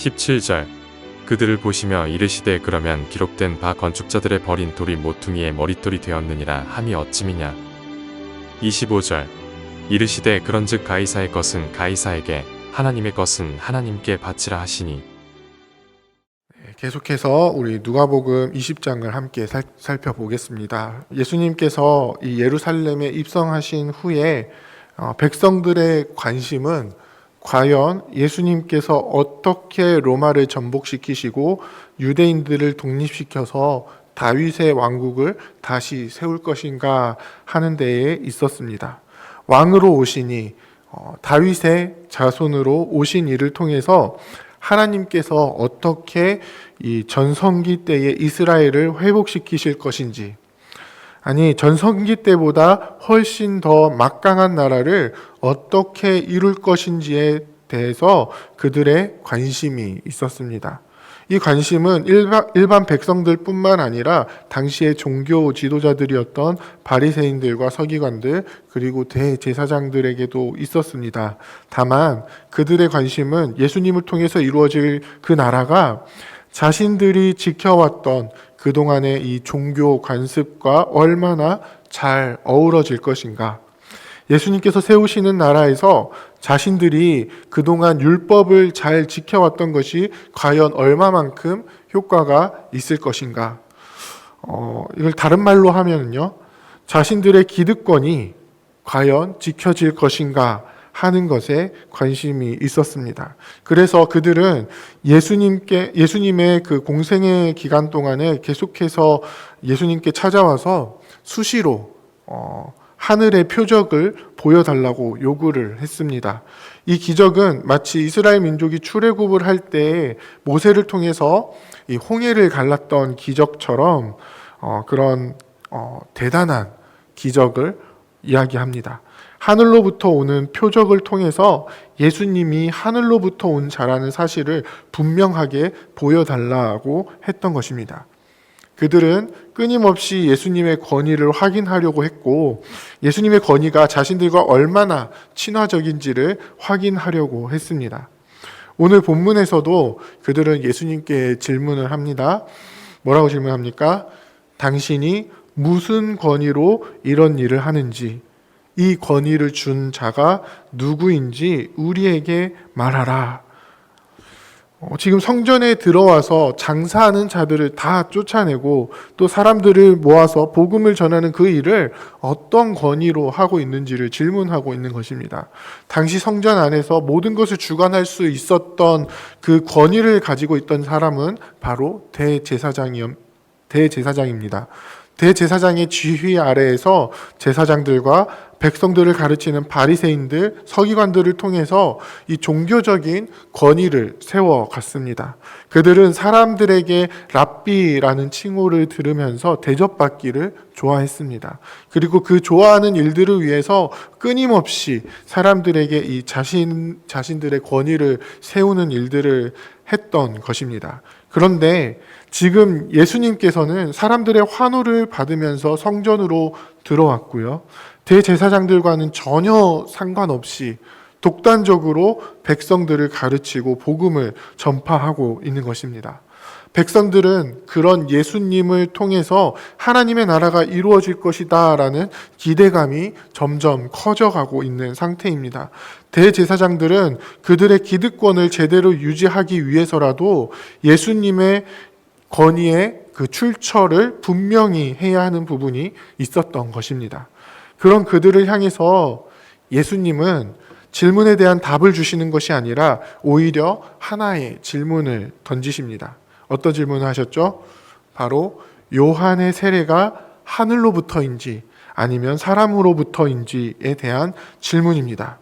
17절 그들을 보시며 이르시되 그러면 기록된 바 건축자들의 버린 돌이 모퉁이의 머릿돌이 되었느니라 함이 어찌미냐. 25절 이르시되 그런즉 가이사의 것은 가이사에게 하나님의 것은 하나님께 바치라 하시니. 계속해서 우리 누가복음 20장을 함께 살펴보겠습니다. 예수님께서 이 예루살렘에 입성하신 후에 백성들의 관심은 과연 예수님께서 어떻게 로마를 전복시키시고 유대인들을 독립시켜서 다윗의 왕국을 다시 세울 것인가 하는 데에 있었습니다. 왕으로 오시니 다윗의 자손으로 오신 이를 통해서 하나님께서 어떻게 이 전성기 때의 이스라엘을 회복시키실 것인지, 아니 전성기 때보다 훨씬 더 막강한 나라를 어떻게 이룰 것인지에 대해서 그들의 관심이 있었습니다. 이 관심은 일반 백성들 뿐만 아니라 당시의 종교 지도자들이었던 바리새인들과 서기관들 그리고 대제사장들에게도 있었습니다. 다만 그들의 관심은 예수님을 통해서 이루어질 그 나라가 자신들이 지켜왔던 그동안의 이 종교 관습과 얼마나 잘 어우러질 것인가. 예수님께서 세우시는 나라에서 자신들이 그동안 율법을 잘 지켜왔던 것이 과연 얼마만큼 효과가 있을 것인가. 이걸 다른 말로 하면요, 자신들의 기득권이 과연 지켜질 것인가 하는 것에 관심이 있었습니다. 그래서 그들은 예수님의 그 공생의 기간 동안에 계속해서 예수님께 찾아와서 수시로 하늘의 표적을 보여달라고 요구를 했습니다. 이 기적은 마치 이스라엘 민족이 출애굽을 할 때 모세를 통해서 이 홍해를 갈랐던 기적처럼 그런 대단한 기적을 이야기합니다. 하늘로부터 오는 표적을 통해서 예수님이 하늘로부터 온 자라는 사실을 분명하게 보여달라고 했던 것입니다. 그들은 끊임없이 예수님의 권위를 확인하려고 했고 예수님의 권위가 자신들과 얼마나 친화적인지를 확인하려고 했습니다. 오늘 본문에서도 그들은 예수님께 질문을 합니다. 뭐라고 질문합니까? 당신이 무슨 권위로 이런 일을 하는지, 이 권위를 준 자가 누구인지 우리에게 말하라. 지금 성전에 들어와서 장사하는 자들을 다 쫓아내고 또 사람들을 모아서 복음을 전하는 그 일을 어떤 권위로 하고 있는지를 질문하고 있는 것입니다. 당시 성전 안에서 모든 것을 주관할 수 있었던 그 권위를 가지고 있던 사람은 바로 대제사장입니다. 대제사장의 지휘 아래에서 제사장들과 백성들을 가르치는 바리새인들, 서기관들을 통해서 이 종교적인 권위를 세워갔습니다. 그들은 사람들에게 랍비라는 칭호를 들으면서 대접받기를 좋아했습니다. 그리고 그 좋아하는 일들을 위해서 끊임없이 사람들에게 이 자신들의 권위를 세우는 일들을 했던 것입니다. 그런데 지금 예수님께서는 사람들의 환호를 받으면서 성전으로 들어왔고요. 대제사장들과는 전혀 상관없이 독단적으로 백성들을 가르치고 복음을 전파하고 있는 것입니다. 백성들은 그런 예수님을 통해서 하나님의 나라가 이루어질 것이다 라는 기대감이 점점 커져가고 있는 상태입니다. 대제사장들은 그들의 기득권을 제대로 유지하기 위해서라도 예수님의 권위의 그 출처를 분명히 해야 하는 부분이 있었던 것입니다. 그런 그들을 향해서 예수님은 질문에 대한 답을 주시는 것이 아니라 오히려 하나의 질문을 던지십니다. 어떤 질문을 하셨죠? 바로 요한의 세례가 하늘로부터인지 아니면 사람으로부터인지에 대한 질문입니다.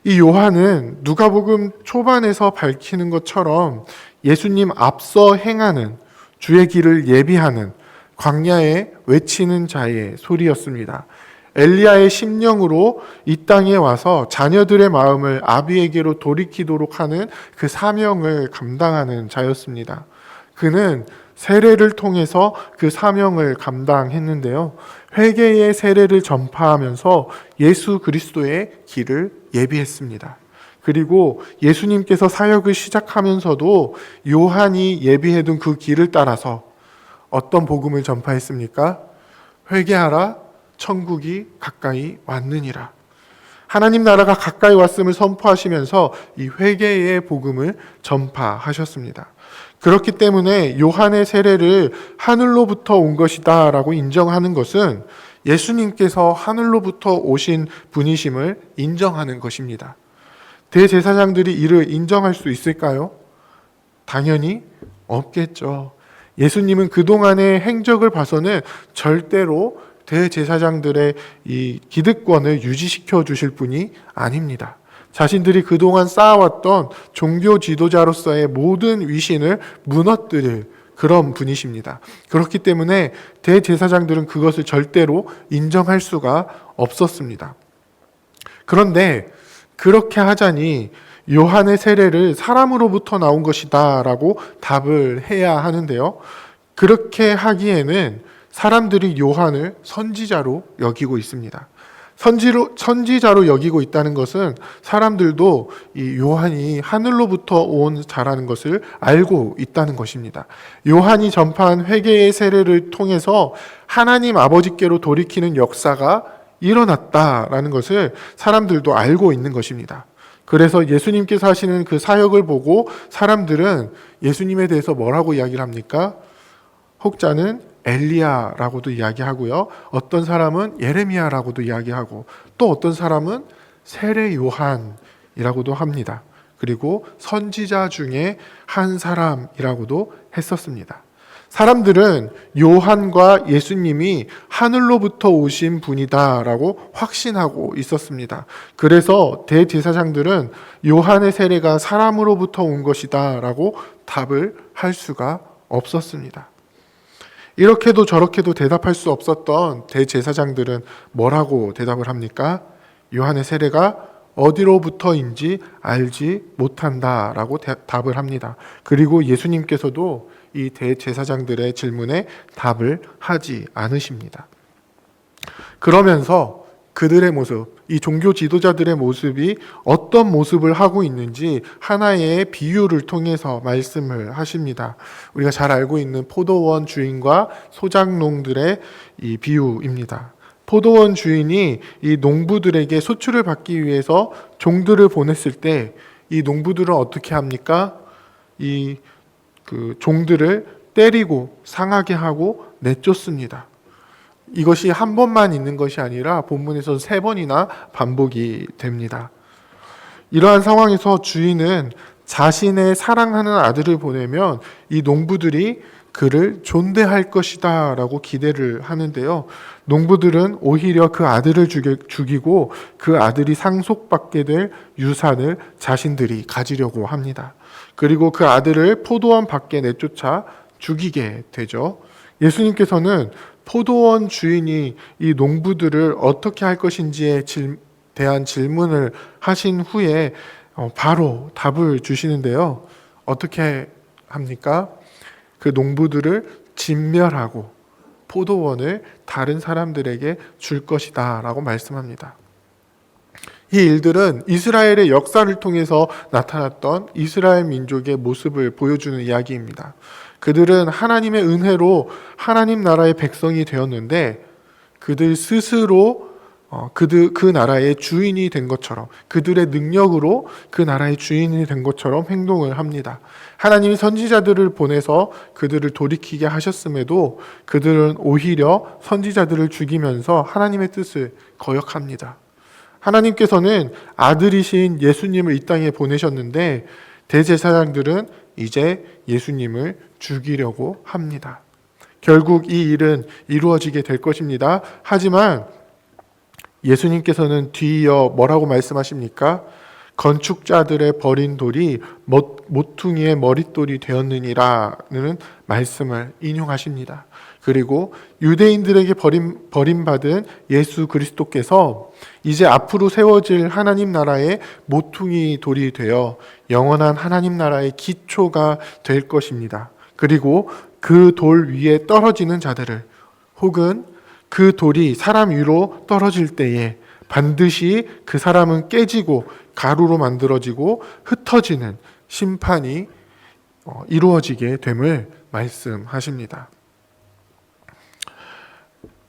이 요한은 누가복음 초반에서 밝히는 것처럼 예수님 앞서 행하는 주의 길을 예비하는 광야에 외치는 자의 소리였습니다. 엘리야의 심령으로 이 땅에 와서 자녀들의 마음을 아비에게로 돌이키도록 하는 그 사명을 감당하는 자였습니다. 그는 세례를 통해서 그 사명을 감당했는데요. 회개의 세례를 전파하면서 예수 그리스도의 길을 예비했습니다. 그리고 예수님께서 사역을 시작하면서도 요한이 예비해둔 그 길을 따라서 어떤 복음을 전파했습니까? 회개하라, 천국이 가까이 왔느니라. 하나님 나라가 가까이 왔음을 선포하시면서 이 회개의 복음을 전파하셨습니다. 그렇기 때문에 요한의 세례를 하늘로부터 온 것이다 라고 인정하는 것은 예수님께서 하늘로부터 오신 분이심을 인정하는 것입니다. 대제사장들이 이를 인정할 수 있을까요? 당연히 없겠죠. 예수님은 그동안의 행적을 봐서는 절대로 대제사장들의 이 기득권을 유지시켜 주실 분이 아닙니다. 자신들이 그동안 쌓아왔던 종교 지도자로서의 모든 위신을 무너뜨릴 그런 분이십니다. 그렇기 때문에 대제사장들은 그것을 절대로 인정할 수가 없었습니다. 그런데 그렇게 하자니 요한의 세례를 사람으로부터 나온 것이다 라고 답을 해야 하는데요. 그렇게 하기에는 사람들이 요한을 선지자로 여기고 있습니다. 선지자로 여기고 있다는 것은 사람들도 이 요한이 하늘로부터 온 자라는 것을 알고 있다는 것입니다. 요한이 전파한 회개의 세례를 통해서 하나님 아버지께로 돌이키는 역사가 일어났다라는 것을 사람들도 알고 있는 것입니다. 그래서 예수님께서 하시는 그 사역을 보고 사람들은 예수님에 대해서 뭐라고 이야기를 합니까? 혹자는 엘리야라고도 이야기하고요. 어떤 사람은 예레미야라고도 이야기하고 또 어떤 사람은 세례 요한이라고도 합니다. 그리고 선지자 중에 한 사람이라고도 했었습니다. 사람들은 요한과 예수님이 하늘로부터 오신 분이다라고 확신하고 있었습니다. 그래서 대제사장들은 요한의 세례가 사람으로부터 온 것이다라고 답을 할 수가 없었습니다. 이렇게도 저렇게도 대답할 수 없었던 대제사장들은 뭐라고 대답을 합니까? 요한의 세례가 어디로부터인지 알지 못한다라고 답을 합니다. 그리고 예수님께서도 이 대제사장들의 질문에 답을 하지 않으십니다. 그러면서 그들의 모습, 이 종교 지도자들의 모습이 어떤 모습을 하고 있는지 하나의 비유를 통해서 말씀을 하십니다. 우리가 잘 알고 있는 포도원 주인과 소작농들의 이 비유입니다. 포도원 주인이 이 농부들에게 소출을 받기 위해서 종들을 보냈을 때 이 농부들은 어떻게 합니까? 그 종들을 때리고 상하게 하고 내쫓습니다. 이것이 한 번만 있는 것이 아니라 본문에서 3번이나 반복이 됩니다. 이러한 상황에서 주인은 자신의 사랑하는 아들을 보내면 이 농부들이 그를 존대할 것이다 라고 기대를 하는데요. 농부들은 오히려 그 아들을 죽이고 그 아들이 상속받게 될 유산을 자신들이 가지려고 합니다. 그리고 그 아들을 포도원 밖에 내쫓아 죽이게 되죠. 예수님께서는 포도원 주인이 이 농부들을 어떻게 할 것인지에 대한 질문을 하신 후에 바로 답을 주시는데요. 어떻게 합니까? 그 농부들을 진멸하고 포도원을 다른 사람들에게 줄 것이다 라고 말씀합니다. 이 일들은 이스라엘의 역사를 통해서 나타났던 이스라엘 민족의 모습을 보여주는 이야기입니다. 그들은 하나님의 은혜로 하나님 나라의 백성이 되었는데 그들 스스로 그 나라의 주인이 된 것처럼 그들의 능력으로 그 나라의 주인이 된 것처럼 행동을 합니다. 하나님이 선지자들을 보내서 그들을 돌이키게 하셨음에도 그들은 오히려 선지자들을 죽이면서 하나님의 뜻을 거역합니다. 하나님께서는 아들이신 예수님을 이 땅에 보내셨는데 대제사장들은 이제 예수님을 죽이려고 합니다. 결국 이 일은 이루어지게 될 것입니다. 하지만 예수님께서는 뒤이어 뭐라고 말씀하십니까? 건축자들의 버린 돌이 모퉁이의 머릿돌이 되었느니라는 말씀을 인용하십니다. 그리고 유대인들에게 버림받은 예수 그리스도께서 이제 앞으로 세워질 하나님 나라의 모퉁이 돌이 되어 영원한 하나님 나라의 기초가 될 것입니다. 그리고 그 돌 위에 떨어지는 자들을 혹은 그 돌이 사람 위로 떨어질 때에 반드시 그 사람은 깨지고 가루로 만들어지고 흩어지는 심판이 이루어지게 됨을 말씀하십니다.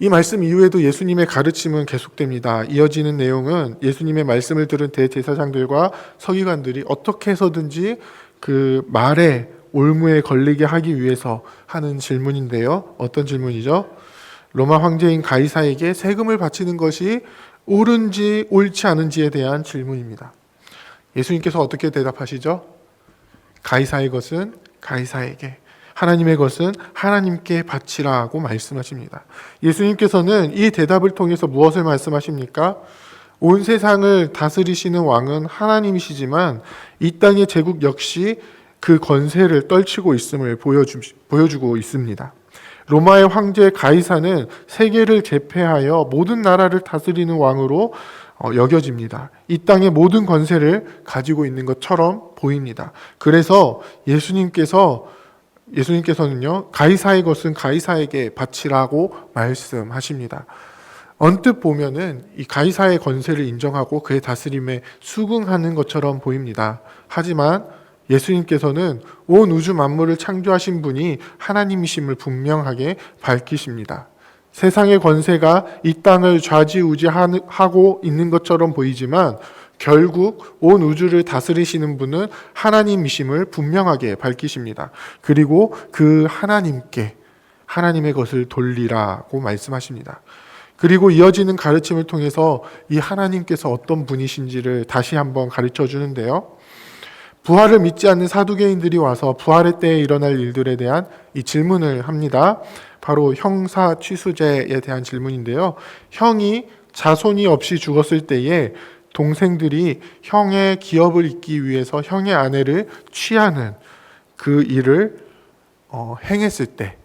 이 말씀 이후에도 예수님의 가르침은 계속됩니다. 이어지는 내용은 예수님의 말씀을 들은 대제사장들과 서기관들이 어떻게 해서든지 그 말에 올무에 걸리게 하기 위해서 하는 질문인데요. 어떤 질문이죠? 로마 황제인 가이사에게 세금을 바치는 것이 옳은지 옳지 않은지에 대한 질문입니다. 예수님께서 어떻게 대답하시죠? 가이사의 것은 가이사에게, 하나님의 것은 하나님께 바치라고 말씀하십니다. 예수님께서는 이 대답을 통해서 무엇을 말씀하십니까? 온 세상을 다스리시는 왕은 하나님이시지만 이 땅의 제국 역시 그 권세를 떨치고 있음을 보여주고 있습니다. 로마의 황제 가이사는 세계를 제패하여 모든 나라를 다스리는 왕으로 여겨집니다. 이 땅의 모든 권세를 가지고 있는 것처럼 보입니다. 그래서 예수님께서는요, 가이사의 것은 가이사에게 바치라고 말씀하십니다. 언뜻 보면은 이 가이사의 권세를 인정하고 그의 다스림에 수긍하는 것처럼 보입니다. 하지만 예수님께서는 온 우주 만물을 창조하신 분이 하나님이심을 분명하게 밝히십니다. 세상의 권세가 이 땅을 좌지우지하고 있는 것처럼 보이지만 결국 온 우주를 다스리시는 분은 하나님이심을 분명하게 밝히십니다. 그리고 그 하나님께 하나님의 것을 돌리라고 말씀하십니다. 그리고 이어지는 가르침을 통해서 이 하나님께서 어떤 분이신지를 다시 한번 가르쳐 주는데요. 부활을 믿지 않는 사두개인들이 와서 부활의 때에 일어날 일들에 대한 이 질문을 합니다. 바로 형사 취수제에 대한 질문인데요. 형이 자손이 없이 죽었을 때에 동생들이 형의 기업을 잇기 위해서 형의 아내를 취하는 그 일을 행했을 때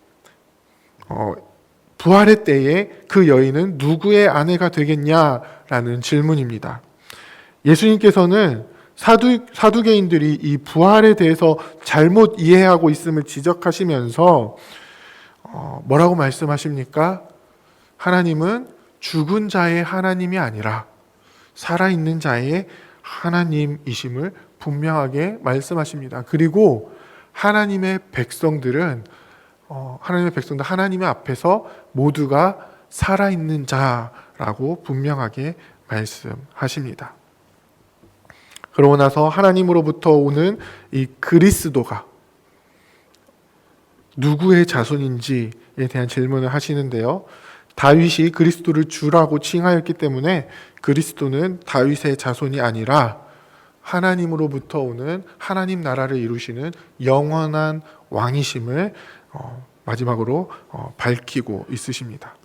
부활의 때에 그 여인은 누구의 아내가 되겠냐라는 질문입니다. 예수님께서는 사두개인들이 이 부활에 대해서 잘못 이해하고 있음을 지적하시면서 뭐라고 말씀하십니까? 하나님은 죽은 자의 하나님이 아니라 살아있는 자의 하나님이심을 분명하게 말씀하십니다. 그리고 하나님의 백성들 하나님의 앞에서 모두가 살아있는 자라고 분명하게 말씀하십니다. 그러고 나서 하나님으로부터 오는 이 그리스도가 누구의 자손인지에 대한 질문을 하시는데요. 다윗이 그리스도를 주라고 칭하였기 때문에 그리스도는 다윗의 자손이 아니라 하나님으로부터 오는 하나님 나라를 이루시는 영원한 왕이심을 마지막으로 밝히고 있으십니다.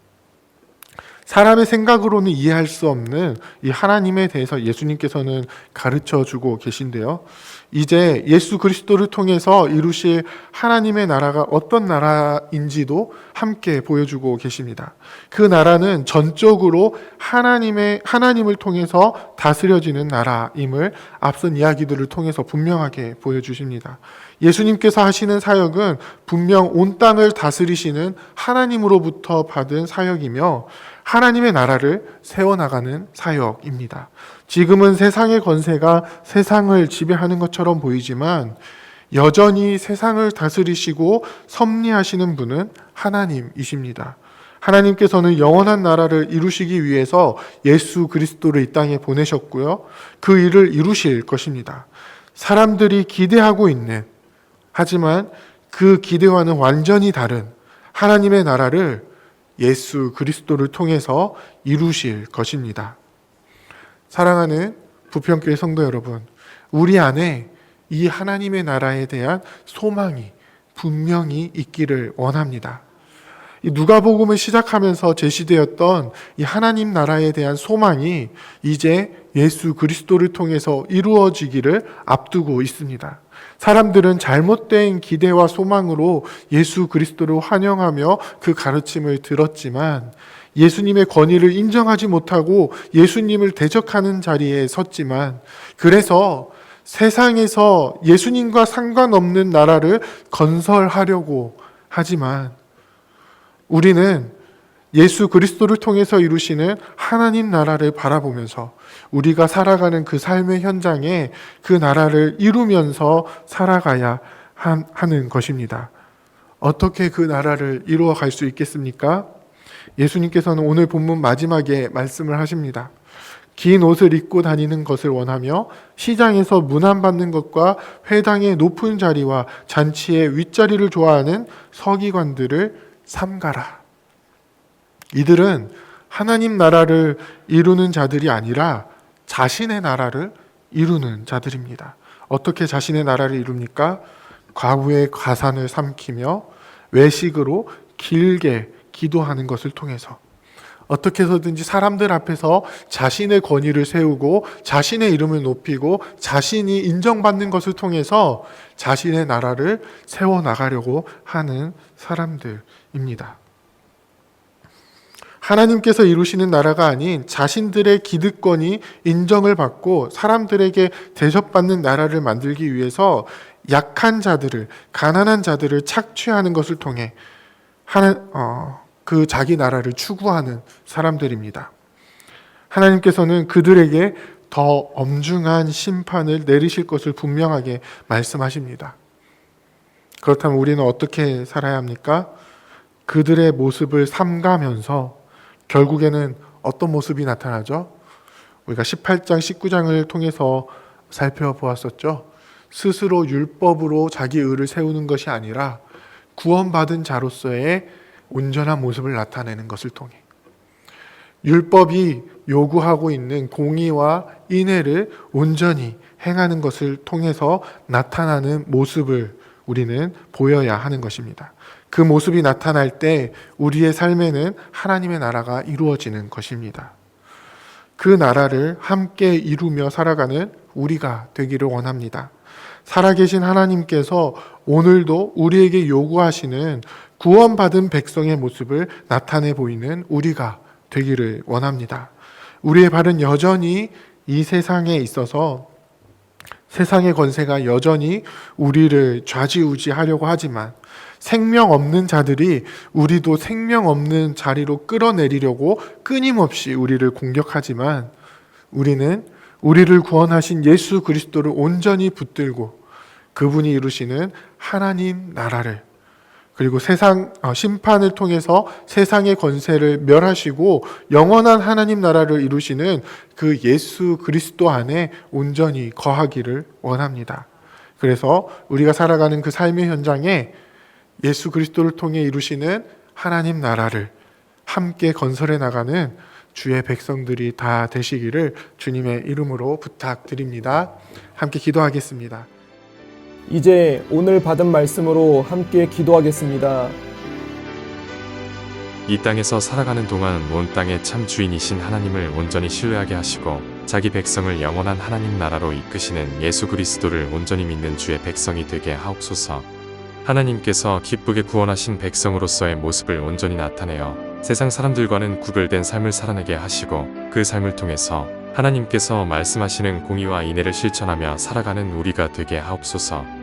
사람의 생각으로는 이해할 수 없는 이 하나님에 대해서 예수님께서는 가르쳐 주고 계신데요. 이제 예수 그리스도를 통해서 이루실 하나님의 나라가 어떤 나라인지도 함께 보여주고 계십니다. 그 나라는 전적으로 하나님을 통해서 다스려지는 나라임을 앞선 이야기들을 통해서 분명하게 보여주십니다. 예수님께서 하시는 사역은 분명 온 땅을 다스리시는 하나님으로부터 받은 사역이며 하나님의 나라를 세워나가는 사역입니다. 지금은 세상의 권세가 세상을 지배하는 것처럼 보이지만 여전히 세상을 다스리시고 섭리하시는 분은 하나님이십니다. 하나님께서는 영원한 나라를 이루시기 위해서 예수 그리스도를 이 땅에 보내셨고요. 그 일을 이루실 것입니다. 사람들이 기대하고 있는, 하지만 그 기대와는 완전히 다른 하나님의 나라를 예수 그리스도를 통해서 이루실 것입니다. 사랑하는 부평교회 성도 여러분, 우리 안에 이 하나님의 나라에 대한 소망이 분명히 있기를 원합니다. 이 누가복음을 시작하면서 제시되었던 이 하나님 나라에 대한 소망이 이제 예수 그리스도를 통해서 이루어지기를 앞두고 있습니다. 사람들은 잘못된 기대와 소망으로 예수 그리스도를 환영하며 그 가르침을 들었지만 예수님의 권위를 인정하지 못하고 예수님을 대적하는 자리에 섰지만, 그래서 세상에서 예수님과 상관없는 나라를 건설하려고 하지만 우리는 예수 그리스도를 통해서 이루시는 하나님 나라를 바라보면서 우리가 살아가는 그 삶의 현장에 그 나라를 이루면서 살아가야 하는 것입니다. 어떻게 그 나라를 이루어 갈 수 있겠습니까? 예수님께서는 오늘 본문 마지막에 말씀을 하십니다. 긴 옷을 입고 다니는 것을 원하며 시장에서 문안받는 것과 회당의 높은 자리와 잔치의 윗자리를 좋아하는 서기관들을 삼가라. 이들은 하나님 나라를 이루는 자들이 아니라 자신의 나라를 이루는 자들입니다. 어떻게 자신의 나라를 이룹니까? 과부의 가산을 삼키며 외식으로 길게 기도하는 것을 통해서 어떻게 해서든지 사람들 앞에서 자신의 권위를 세우고 자신의 이름을 높이고 자신이 인정받는 것을 통해서 자신의 나라를 세워나가려고 하는 사람들입니다. 하나님께서 이루시는 나라가 아닌 자신들의 기득권이 인정을 받고 사람들에게 대접받는 나라를 만들기 위해서 약한 자들을, 가난한 자들을 착취하는 것을 통해 그 자기 나라를 추구하는 사람들입니다. 하나님께서는 그들에게 더 엄중한 심판을 내리실 것을 분명하게 말씀하십니다. 그렇다면 우리는 어떻게 살아야 합니까? 그들의 모습을 삼가면서 결국에는 어떤 모습이 나타나죠? 우리가 18장, 19장을 통해서 살펴보았었죠. 스스로 율법으로 자기 의를 세우는 것이 아니라 구원받은 자로서의 온전한 모습을 나타내는 것을 통해 율법이 요구하고 있는 공의와 인애를 온전히 행하는 것을 통해서 나타나는 모습을 우리는 보여야 하는 것입니다. 그 모습이 나타날 때 우리의 삶에는 하나님의 나라가 이루어지는 것입니다. 그 나라를 함께 이루며 살아가는 우리가 되기를 원합니다. 살아계신 하나님께서 오늘도 우리에게 요구하시는 구원받은 백성의 모습을 나타내 보이는 우리가 되기를 원합니다. 우리의 발은 여전히 이 세상에 있어서 세상의 권세가 여전히 우리를 좌지우지하려고 하지만 생명 없는 자들이 우리도 생명 없는 자리로 끌어내리려고 끊임없이 우리를 공격하지만 우리는 우리를 구원하신 예수 그리스도를 온전히 붙들고 그분이 이루시는 하나님 나라를 그리고 세상 심판을 통해서 세상의 권세를 멸하시고 영원한 하나님 나라를 이루시는 그 예수 그리스도 안에 온전히 거하기를 원합니다. 그래서 우리가 살아가는 그 삶의 현장에 예수 그리스도를 통해 이루시는 하나님 나라를 함께 건설해 나가는 주의 백성들이 다 되시기를 주님의 이름으로 부탁드립니다. 함께 기도하겠습니다. 이제 오늘 받은 말씀으로 함께 기도하겠습니다. 이 땅에서 살아가는 동안 온 땅의 참 주인이신 하나님을 온전히 신뢰하게 하시고 자기 백성을 영원한 하나님 나라로 이끄시는 예수 그리스도를 온전히 믿는 주의 백성이 되게 하옵소서. 하나님께서 기쁘게 구원하신 백성으로서의 모습을 온전히 나타내어 세상 사람들과는 구별된 삶을 살아내게 하시고 그 삶을 통해서 하나님께서 말씀하시는 공의와 인애를 실천하며 살아가는 우리가 되게 하옵소서.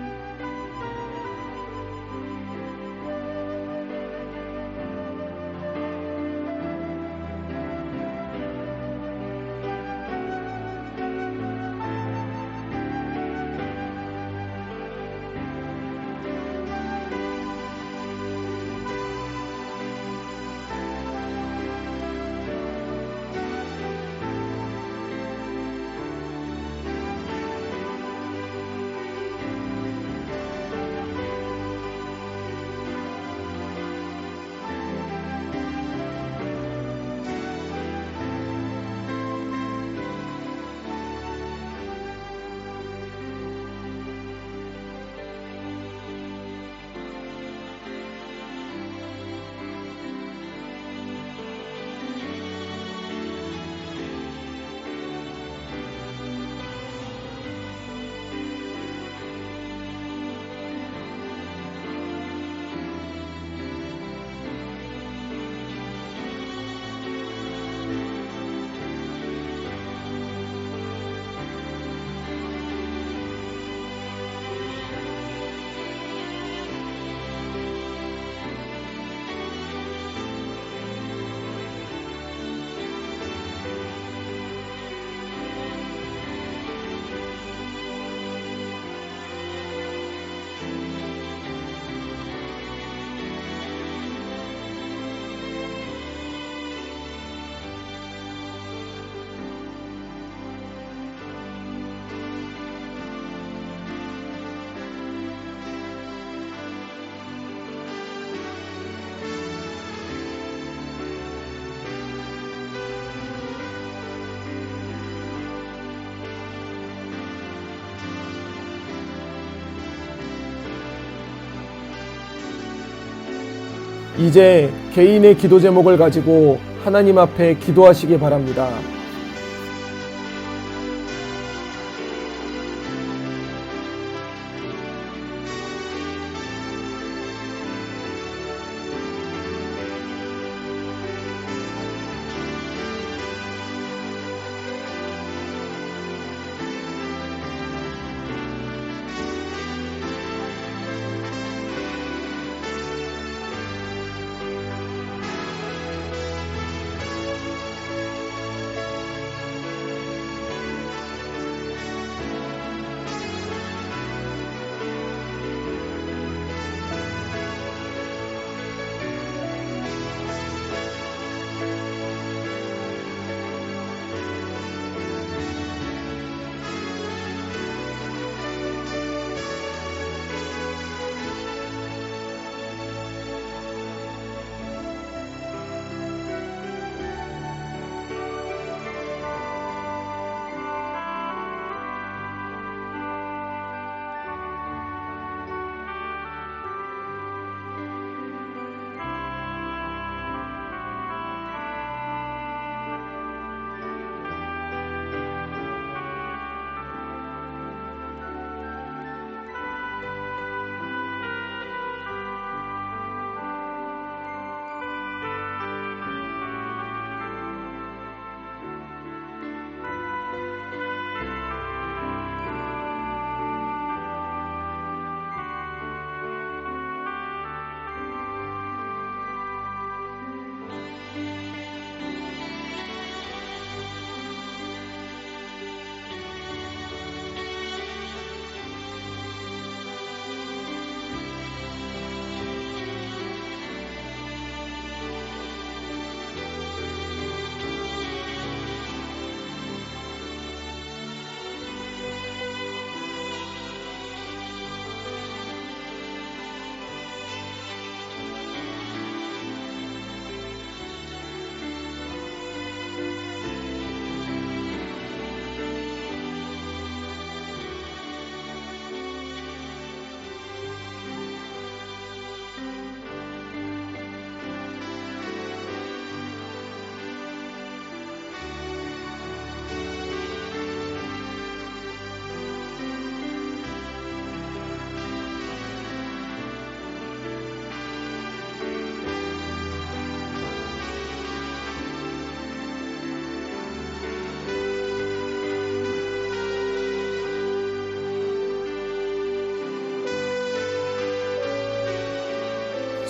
이제 개인의 기도 제목을 가지고 하나님 앞에 기도하시기 바랍니다.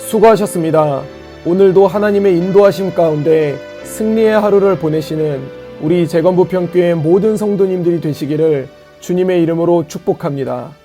수고하셨습니다. 오늘도 하나님의 인도하심 가운데 승리의 하루를 보내시는 우리 재건부평교회 모든 성도님들이 되시기를 주님의 이름으로 축복합니다.